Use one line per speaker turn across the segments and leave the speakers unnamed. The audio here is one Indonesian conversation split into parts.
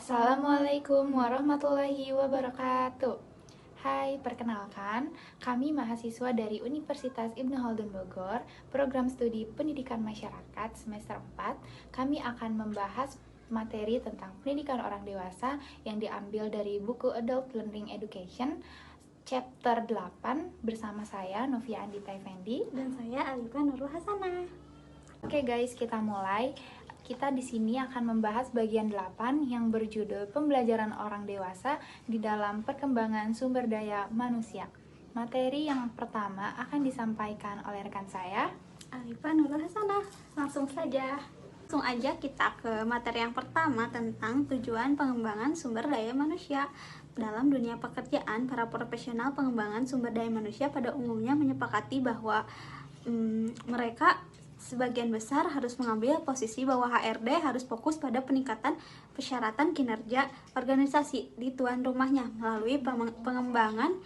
Assalamualaikum warahmatullahi wabarakatuh. Hai, perkenalkan, kami mahasiswa dari Universitas Ibnu Khaldun Bogor, program studi Pendidikan Masyarakat semester 4. Kami akan membahas materi tentang pendidikan orang dewasa yang diambil dari buku Adult Learning Education chapter 8 bersama saya Novia Andita Effendi
dan saya Alifa Nurul Hasanah.
Oke guys, kita mulai. Kita di sini akan membahas bagian 8 yang berjudul Pembelajaran Orang Dewasa di dalam Perkembangan Sumber Daya Manusia. Materi yang pertama akan disampaikan oleh rekan saya,
Alifa Nurul Hasanah. Langsung aja kita ke materi yang pertama tentang tujuan pengembangan sumber daya manusia. Dalam dunia pekerjaan, para profesional pengembangan sumber daya manusia pada umumnya menyepakati bahwa mereka sebagian besar harus mengambil posisi bahwa HRD harus fokus pada peningkatan persyaratan kinerja organisasi di tuan rumahnya melalui pengembangan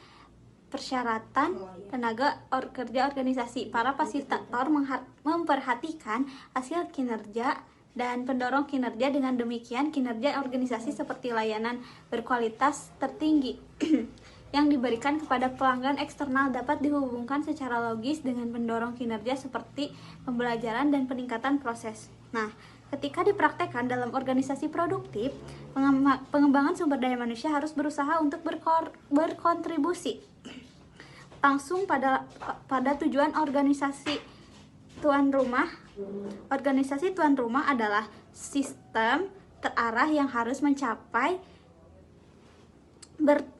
persyaratan tenaga kerja organisasi. Para fasilitator memperhatikan hasil kinerja dan pendorong kinerja, dengan demikian kinerja organisasi seperti layanan berkualitas tertinggi yang diberikan kepada pelanggan eksternal dapat dihubungkan secara logis dengan pendorong kinerja seperti pembelajaran dan peningkatan proses. Nah, ketika dipraktekkan dalam organisasi produktif, pengembangan sumber daya manusia harus berusaha untuk berkontribusi langsung pada tujuan organisasi tuan rumah. Organisasi tuan rumah adalah sistem terarah yang harus mencapai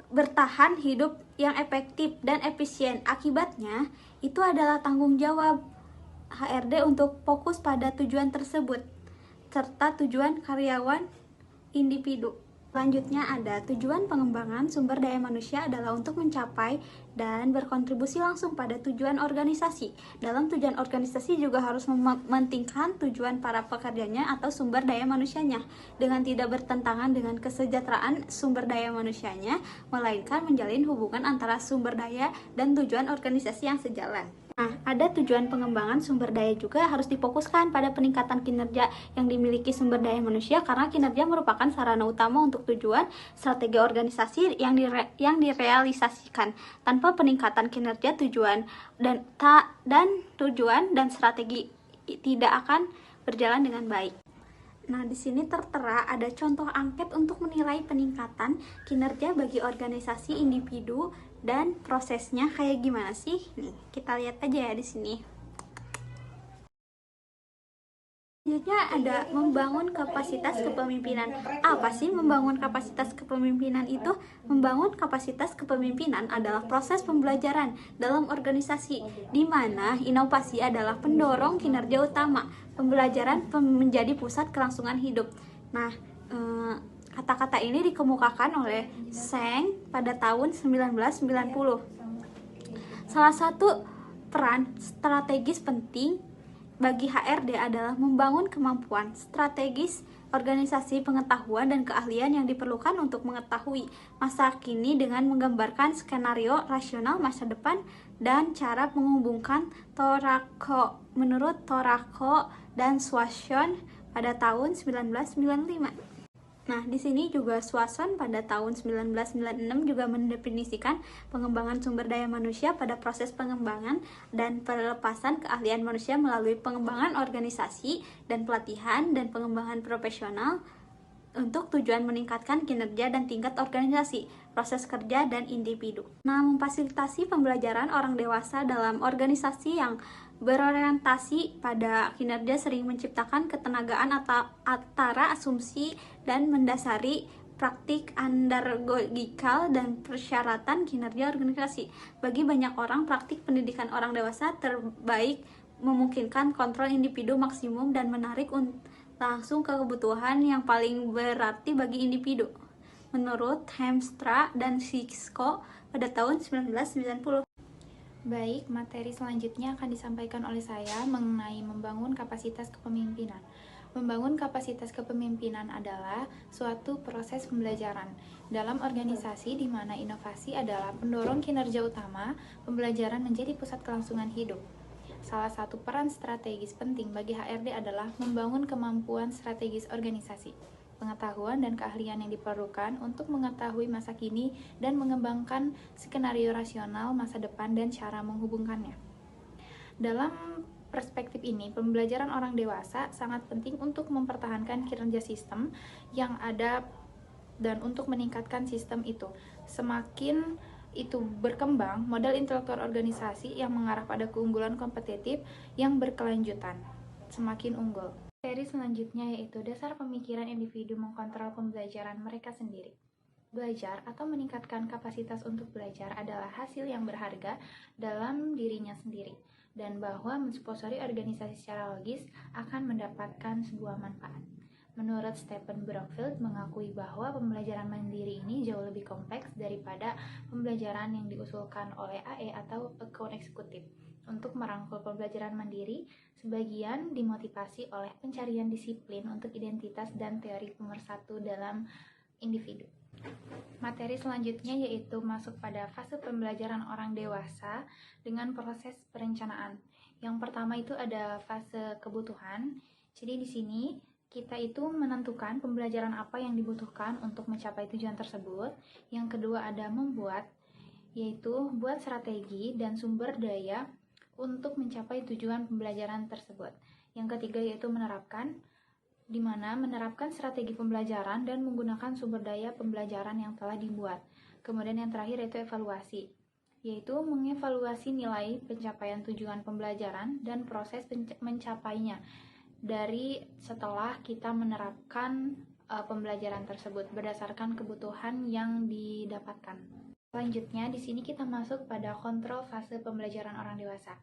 bertahan hidup yang efektif dan efisien. Akibatnya, itu adalah tanggung jawab HRD untuk fokus pada tujuan tersebut, serta tujuan karyawan individu. Selanjutnya ada tujuan pengembangan sumber daya manusia adalah untuk mencapai dan berkontribusi langsung pada tujuan organisasi. Dalam tujuan organisasi juga harus mementingkan tujuan para pekerjanya atau sumber daya manusianya dengan tidak bertentangan dengan kesejahteraan sumber daya manusianya, melainkan menjalin hubungan antara sumber daya dan tujuan organisasi yang sejalan. Nah, ada tujuan pengembangan sumber daya juga harus difokuskan pada peningkatan kinerja yang dimiliki sumber daya manusia, karena kinerja merupakan sarana utama untuk tujuan strategi organisasi yang direalisasikan. Tanpa peningkatan kinerja, tujuan dan tujuan dan strategi tidak akan berjalan dengan baik. Nah, di sini tertera ada contoh angket untuk menilai peningkatan kinerja bagi organisasi, individu, dan prosesnya kayak gimana sih? Nih, kita lihat aja ya di sini. Selanjutnya ada membangun kapasitas kepemimpinan. Apa sih membangun kapasitas kepemimpinan itu? Membangun kapasitas kepemimpinan adalah proses pembelajaran dalam organisasi, di mana inovasi adalah pendorong kinerja utama. Pembelajaran menjadi pusat kelangsungan hidup. Nah, kata-kata ini dikemukakan oleh Seng pada tahun 1990. Salah satu peran strategis penting bagi HRD adalah membangun kemampuan strategis organisasi, pengetahuan, dan keahlian yang diperlukan untuk mengetahui masa kini dengan menggambarkan skenario rasional masa depan dan cara menghubungkan Torako. Menurut Torako dan Swanson pada tahun 1995. Nah, di sini juga Swanson pada tahun 1996 juga mendefinisikan pengembangan sumber daya manusia pada proses pengembangan dan pelepasan keahlian manusia melalui pengembangan organisasi dan pelatihan dan pengembangan profesional untuk tujuan meningkatkan kinerja dan tingkat organisasi, proses kerja, dan individu. Nah, memfasilitasi pembelajaran orang dewasa dalam organisasi yang berorientasi pada kinerja sering menciptakan ketenagaan antara asumsi dan mendasari praktik andragogikal dan persyaratan kinerja organisasi. Bagi banyak orang, praktik pendidikan orang dewasa terbaik memungkinkan kontrol individu maksimum dan menarik langsung ke kebutuhan yang paling berarti bagi individu. Menurut Hamstra dan Sisko pada tahun 1990.
Baik, materi selanjutnya akan disampaikan oleh saya mengenai membangun kapasitas kepemimpinan. Membangun kapasitas kepemimpinan adalah suatu proses pembelajaran dalam organisasi di mana inovasi adalah pendorong kinerja utama, pembelajaran menjadi pusat kelangsungan hidup. Salah satu peran strategis penting bagi HRD adalah membangun kemampuan strategis organisasi. pengetahuan dan keahlian yang diperlukan untuk mengetahui masa kini dan mengembangkan skenario rasional masa depan dan cara menghubungkannya. Dalam perspektif ini, pembelajaran orang dewasa sangat penting untuk mempertahankan kinerja sistem yang ada dan untuk meningkatkan sistem itu. Semakin itu berkembang, modal intelektual organisasi yang mengarah pada keunggulan kompetitif yang berkelanjutan semakin unggul. Seri selanjutnya yaitu dasar pemikiran individu mengkontrol pembelajaran mereka sendiri. Belajar atau meningkatkan kapasitas untuk belajar adalah hasil yang berharga dalam dirinya sendiri, dan bahwa mensponsori organisasi secara logis akan mendapatkan sebuah manfaat. Menurut Stephen Brookfield mengakui bahwa pembelajaran mandiri ini jauh lebih kompleks daripada pembelajaran yang diusulkan oleh AE atau Account Eksekutif. Untuk merangkul pembelajaran mandiri, sebagian dimotivasi oleh pencarian disiplin untuk identitas dan teori pemersatu dalam individu. Materi selanjutnya yaitu masuk pada fase pembelajaran orang dewasa dengan proses perencanaan. Yang pertama itu ada fase kebutuhan. Jadi di sini kita itu menentukan pembelajaran apa yang dibutuhkan untuk mencapai tujuan tersebut. Yang kedua ada membuat, yaitu buat strategi dan sumber daya untuk mencapai tujuan pembelajaran tersebut. Yang ketiga yaitu menerapkan, di mana menerapkan strategi pembelajaran dan menggunakan sumber daya pembelajaran yang telah dibuat. Kemudian yang terakhir yaitu evaluasi, yaitu mengevaluasi nilai pencapaian tujuan pembelajaran dan proses mencapainya dari setelah kita menerapkan pembelajaran tersebut berdasarkan kebutuhan yang didapatkan. Selanjutnya di sini kita masuk pada kontrol fase pembelajaran orang dewasa.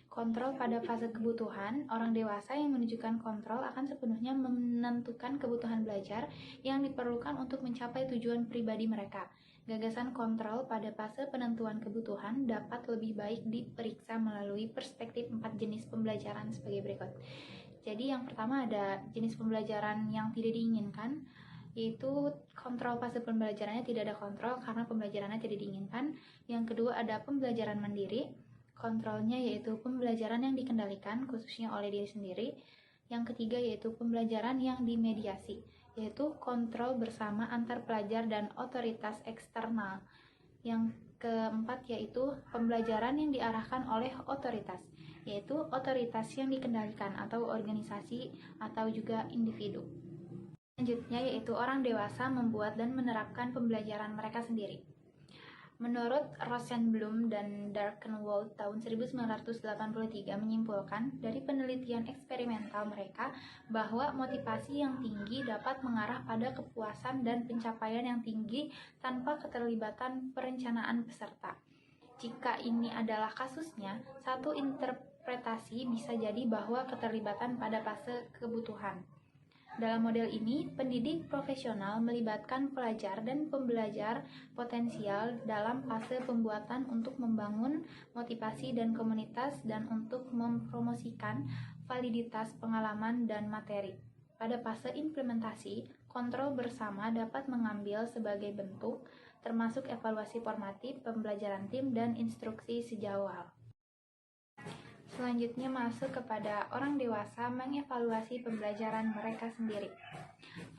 Kontrol pada fase kebutuhan, orang dewasa yang menunjukkan kontrol akan sepenuhnya menentukan kebutuhan belajar yang diperlukan untuk mencapai tujuan pribadi mereka. Gagasan kontrol pada fase penentuan kebutuhan dapat lebih baik diperiksa melalui perspektif 4 jenis pembelajaran sebagai berikut. Jadi yang pertama ada jenis pembelajaran yang tidak diinginkan, yaitu kontrol fase pembelajarannya tidak ada kontrol karena pembelajarannya tidak diinginkan. Yang kedua ada pembelajaran mandiri, kontrolnya yaitu pembelajaran yang dikendalikan khususnya oleh diri sendiri. Yang ketiga yaitu pembelajaran yang dimediasi, yaitu kontrol bersama antar pelajar dan otoritas eksternal. Yang keempat yaitu pembelajaran yang diarahkan oleh otoritas, yaitu otoritas yang dikendalikan atau organisasi atau juga individu. Selanjutnya yaitu orang dewasa membuat dan menerapkan pembelajaran mereka sendiri. Menurut Rosenblum dan Darkenwald tahun 1983 menyimpulkan dari penelitian eksperimental mereka bahwa motivasi yang tinggi dapat mengarah pada kepuasan dan pencapaian yang tinggi tanpa keterlibatan perencanaan peserta. Jika ini adalah kasusnya, satu interpretasi bisa jadi bahwa keterlibatan pada fase kebutuhan. Dalam model ini, pendidik profesional melibatkan pelajar dan pembelajar potensial dalam fase pembuatan untuk membangun motivasi dan komunitas dan untuk mempromosikan validitas pengalaman dan materi. Pada fase implementasi, kontrol bersama dapat mengambil sebagai bentuk, termasuk evaluasi formatif, pembelajaran tim, dan instruksi sejauh hal. Selanjutnya masuk kepada orang dewasa mengevaluasi pembelajaran mereka sendiri.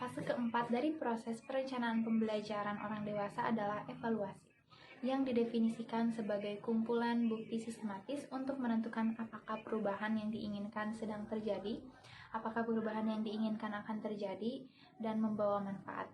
Fase keempat dari proses perencanaan pembelajaran orang dewasa adalah evaluasi, yang didefinisikan sebagai kumpulan bukti sistematis untuk menentukan apakah perubahan yang diinginkan sedang terjadi, apakah perubahan yang diinginkan akan terjadi, dan membawa manfaat.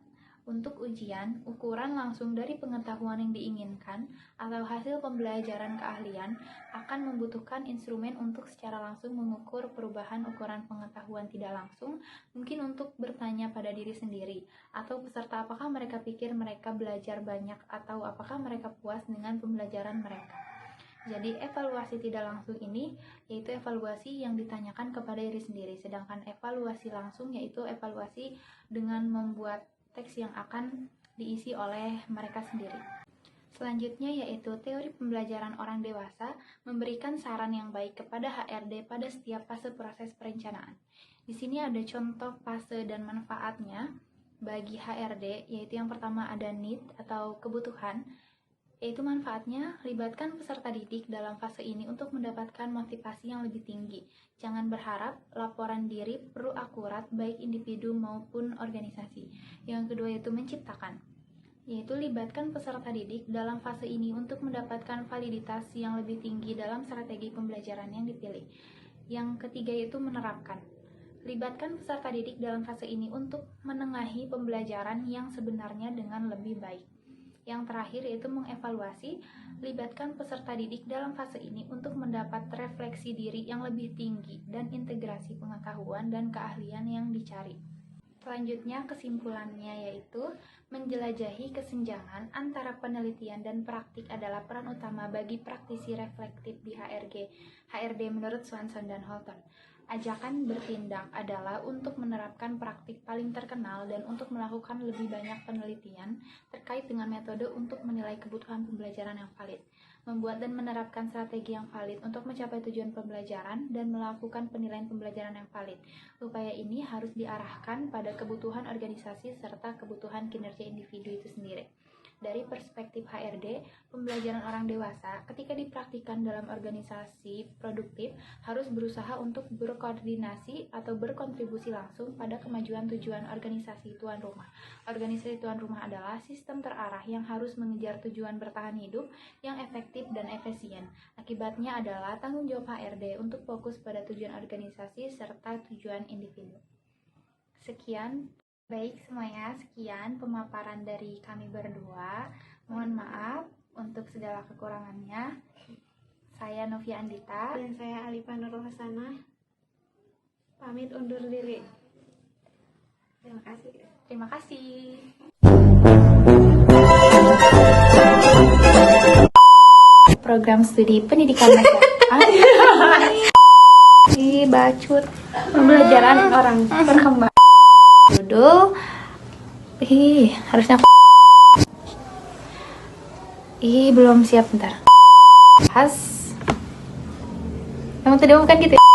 Untuk ujian, ukuran langsung dari pengetahuan yang diinginkan atau hasil pembelajaran keahlian akan membutuhkan instrumen untuk secara langsung mengukur perubahan ukuran pengetahuan tidak langsung, mungkin untuk bertanya pada diri sendiri, atau peserta apakah mereka pikir mereka belajar banyak atau apakah mereka puas dengan pembelajaran mereka. Jadi evaluasi tidak langsung ini yaitu evaluasi yang ditanyakan kepada diri sendiri, sedangkan evaluasi langsung yaitu evaluasi dengan membuat teks yang akan diisi oleh mereka sendiri. Selanjutnya yaitu teori pembelajaran orang dewasa memberikan saran yang baik kepada HRD pada setiap fase proses perencanaan. Di sini ada contoh fase dan manfaatnya bagi HRD, yaitu yang pertama ada need atau kebutuhan, yaitu manfaatnya, libatkan peserta didik dalam fase ini untuk mendapatkan motivasi yang lebih tinggi. Jangan berharap laporan diri perlu akurat baik individu maupun organisasi. Yang kedua yaitu menciptakan, yaitu libatkan peserta didik dalam fase ini untuk mendapatkan validitas yang lebih tinggi dalam strategi pembelajaran yang dipilih. Yang ketiga yaitu menerapkan. Libatkan peserta didik dalam fase ini untuk menengahi pembelajaran yang sebenarnya dengan lebih baik. Yang terakhir yaitu mengevaluasi, libatkan peserta didik dalam fase ini untuk mendapat refleksi diri yang lebih tinggi dan integrasi pengetahuan dan keahlian yang dicari. Selanjutnya kesimpulannya yaitu menjelajahi kesenjangan antara penelitian dan praktik adalah peran utama bagi praktisi reflektif di HRD menurut Swanson dan Holton. Ajakan bertindak adalah untuk menerapkan praktik paling terkenal dan untuk melakukan lebih banyak penelitian terkait dengan metode untuk menilai kebutuhan pembelajaran yang valid, membuat dan menerapkan strategi yang valid untuk mencapai tujuan pembelajaran dan melakukan penilaian pembelajaran yang valid. Upaya ini harus diarahkan pada kebutuhan organisasi serta kebutuhan kinerja individu itu sendiri. Dari perspektif HRD, pembelajaran orang dewasa ketika dipraktikkan dalam organisasi produktif harus berusaha untuk berkoordinasi atau berkontribusi langsung pada kemajuan tujuan organisasi tuan rumah. Organisasi tuan rumah adalah sistem terarah yang harus mengejar tujuan bertahan hidup yang efektif dan efisien. Akibatnya adalah tanggung jawab HRD untuk fokus pada tujuan organisasi serta tujuan individu. Sekian. Baik semuanya, sekian pemaparan dari kami berdua. Mohon maaf untuk segala kekurangannya. Saya Novia Andita.
Dan saya Alifa Nurul Hasanah. Pamit undur diri. Terima kasih.
Terima kasih. Program studi pendidikan masyarakat. Bacut. Pembelajaran orang berkembang. Judul harusnya belum siap, bentar. Kamu tadi bukan gitu ya?